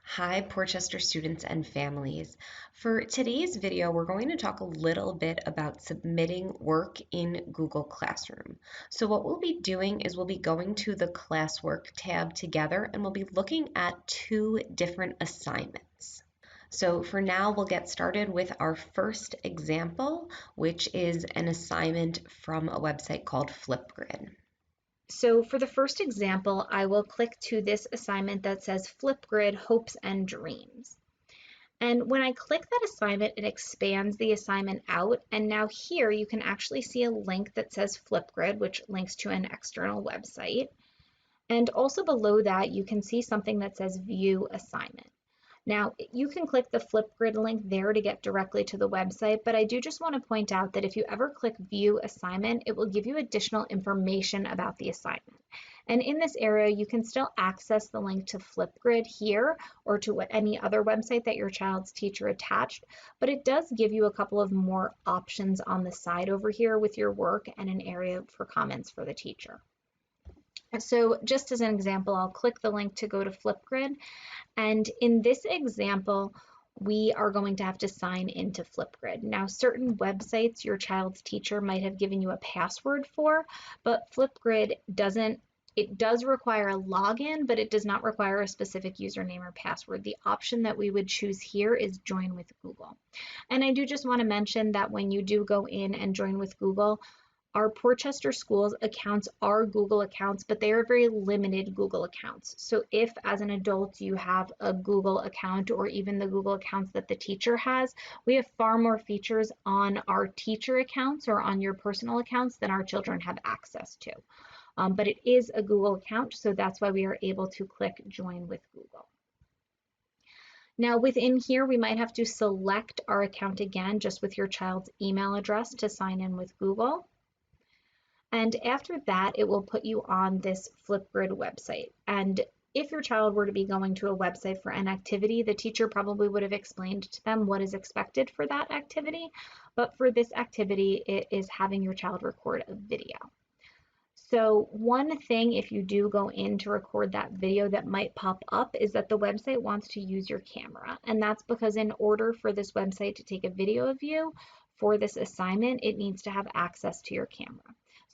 Hi, Portchester students and families. For today's video, we're going to talk a little bit about submitting work in Google Classroom. So what we'll be doing is we'll be going to the classwork tab together and we'll be looking at two different assignments. So for now, we'll get started with our first example, which is an assignment from a website called Flipgrid. So for the first example, I will click to this assignment that says Flipgrid Hopes and Dreams. And when I click that assignment, it expands the assignment out. And now here you can actually see a link that says Flipgrid, which links to an external website. And also below that, you can see something that says View Assignment. Now, you can click the Flipgrid link there to get directly to the website, but I do just want to point out that if you ever click View Assignment, it will give you additional information about the assignment. And in this area, you can still access the link to Flipgrid here or to any other website that your child's teacher attached, but it does give you a couple of more options on the side over here with your work and an area for comments for the teacher. So just as an example, I'll click the link to go to Flipgrid. And in this example, we are going to have to sign into Flipgrid. Now, certain websites your child's teacher might have given you a password for, but Flipgrid doesn't. It does require a login, but it does not require a specific username or password. The option that we would choose here is Join with Google. And I do just want to mention that when you do go in and join with Google, our Portchester Schools accounts are Google accounts, but they are very limited Google accounts. So if as an adult you have a Google account or even the Google accounts that the teacher has, we have far more features on our teacher accounts or on your personal accounts than our children have access to. But it is a Google account, so that's why we are able to click Join with Google. Now within here, we might have to select our account again, just with your child's email address to sign in with Google. And after that, it will put you on this Flipgrid website. And if your child were to be going to a website for an activity, the teacher probably would have explained to them what is expected for that activity. But for this activity, it is having your child record a video. So one thing, if you do go in to record that video, that might pop up is that the website wants to use your camera. And that's because in order for this website to take a video of you for this assignment, it needs to have access to your camera.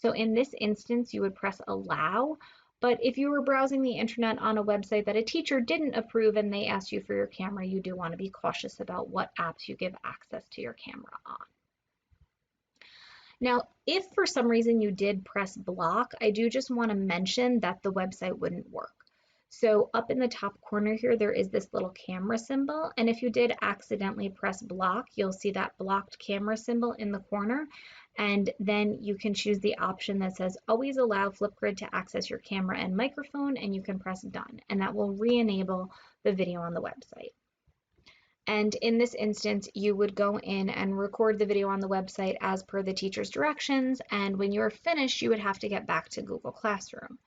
So in this instance, you would press allow, but if you were browsing the internet on a website that a teacher didn't approve and they asked you for your camera, you do want to be cautious about what apps you give access to your camera on. Now, if for some reason you did press block, I do just want to mention that the website wouldn't work. So up in the top corner here, there is this little camera symbol. And if you did accidentally press block, you'll see that blocked camera symbol in the corner. And then you can choose the option that says always allow Flipgrid to access your camera and microphone, and you can press done. And that will re-enable the video on the website. And in this instance, you would go in and record the video on the website as per the teacher's directions. And when you're finished, you would have to get back to Google Classroom.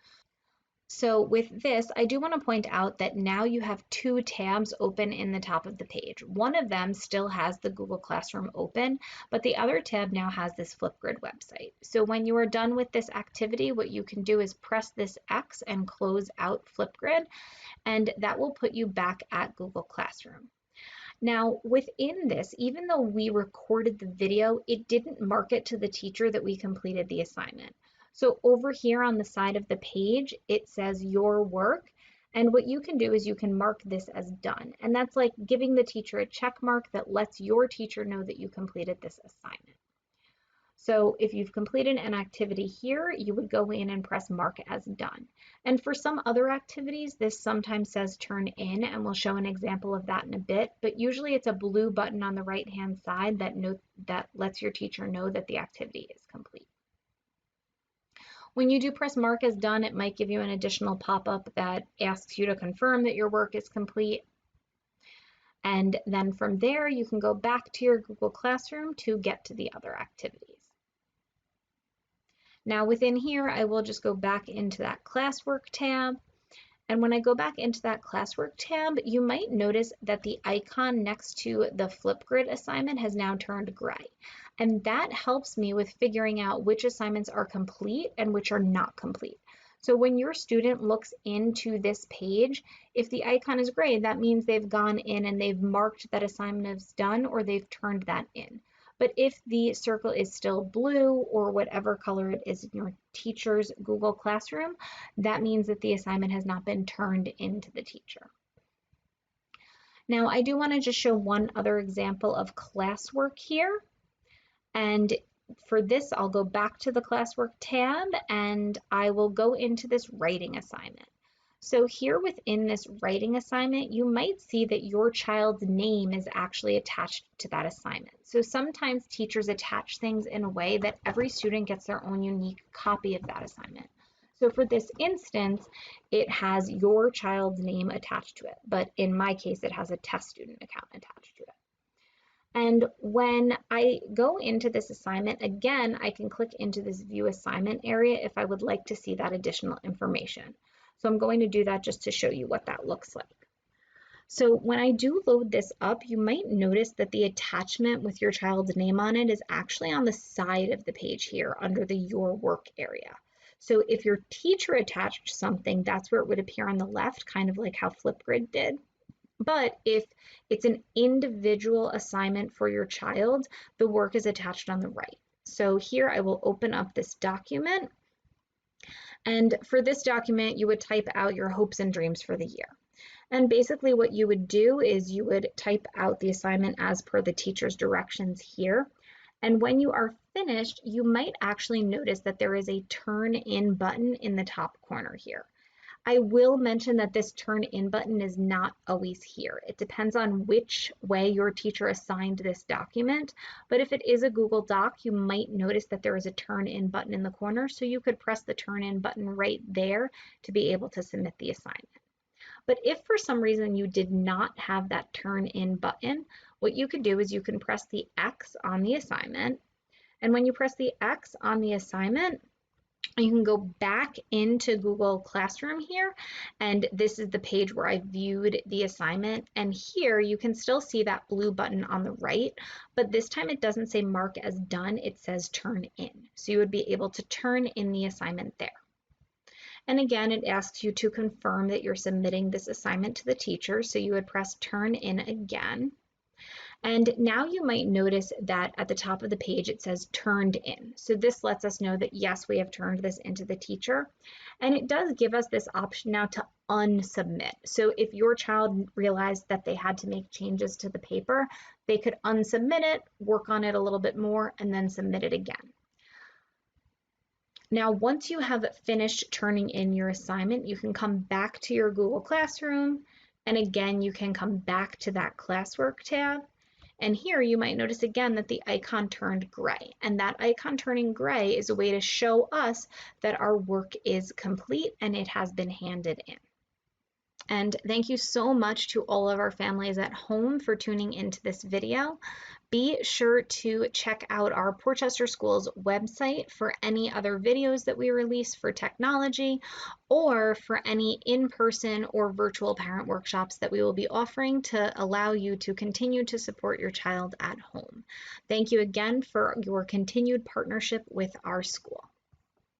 So with this, I do want to point out that now you have two tabs open in the top of the page. One of them still has the Google Classroom open, but the other tab now has this Flipgrid website. So when you are done with this activity, what you can do is press this X and close out Flipgrid, and that will put you back at Google Classroom. Now, within this, even though we recorded the video, it didn't mark it to the teacher that we completed the assignment. So over here on the side of the page, it says your work. And what you can do is you can mark this as done. And that's like giving the teacher a check mark that lets your teacher know that you completed this assignment. So if you've completed an activity here, you would go in and press mark as done. And for some other activities, this sometimes says turn in, and we'll show an example of that in a bit, but usually it's a blue button on the right-hand side that lets your teacher know that the activity is complete. When you do press mark as done, it might give you an additional pop-up that asks you to confirm that your work is complete. And then from there, you can go back to your Google Classroom to get to the other activities. Now within here, I will just go back into that classwork tab. And when I go back into that classwork tab, you might notice that the icon next to the Flipgrid assignment has now turned gray. And that helps me with figuring out which assignments are complete and which are not complete. So when your student looks into this page, if the icon is gray, that means they've gone in and they've marked that assignment as done or they've turned that in. But if the circle is still blue or whatever color it is in your teacher's Google Classroom, that means that the assignment has not been turned into the teacher. Now, I do want to just show one other example of classwork here. And for this, I'll go back to the classwork tab and I will go into this writing assignment. So here within this writing assignment, you might see that your child's name is actually attached to that assignment. So sometimes teachers attach things in a way that every student gets their own unique copy of that assignment. So for this instance, it has your child's name attached to it, but in my case, it has a test student account attached to it. And when I go into this assignment, again, I can click into this view assignment area if I would like to see that additional information. So I'm going to do that just to show you what that looks like. So when I do load this up, you might notice that the attachment with your child's name on it is actually on the side of the page here under the Your Work area. So if your teacher attached something, that's where it would appear on the left, kind of like how Flipgrid did. But if it's an individual assignment for your child, the work is attached on the right. So here I will open up this document. And for this document, you would type out your hopes and dreams for the year. And basically what you would do is you would type out the assignment as per the teacher's directions here. And when you are finished, you might actually notice that there is a turn in button in the top corner here. I will mention that this turn in button is not always here. It depends on which way your teacher assigned this document, but if it is a Google Doc, you might notice that there is a turn in button in the corner, so you could press the turn in button right there to be able to submit the assignment. But if for some reason you did not have that turn in button, what you could do is you can press the X on the assignment, and when you press the X on the assignment, you can go back into Google Classroom here, and this is the page where I viewed the assignment. And here you can still see that blue button on the right, but this time it doesn't say mark as done, it says turn in. So you would be able to turn in the assignment there. And again, it asks you to confirm that you're submitting this assignment to the teacher, so you would press turn in again. And now you might notice that at the top of the page it says turned in. So this lets us know that yes, we have turned this into the teacher. And it does give us this option now to unsubmit. So if your child realized that they had to make changes to the paper, they could unsubmit it, work on it a little bit more, and then submit it again. Now, once you have finished turning in your assignment, you can come back to your Google Classroom. And again, you can come back to that classwork tab. And here you might notice again that the icon turned gray, and that icon turning gray is a way to show us that our work is complete and it has been handed in. And thank you so much to all of our families at home for tuning into this video. Be sure to check out our Portchester Schools website for any other videos that we release for technology or for any in-person or virtual parent workshops that we will be offering to allow you to continue to support your child at home. Thank you again for your continued partnership with our school.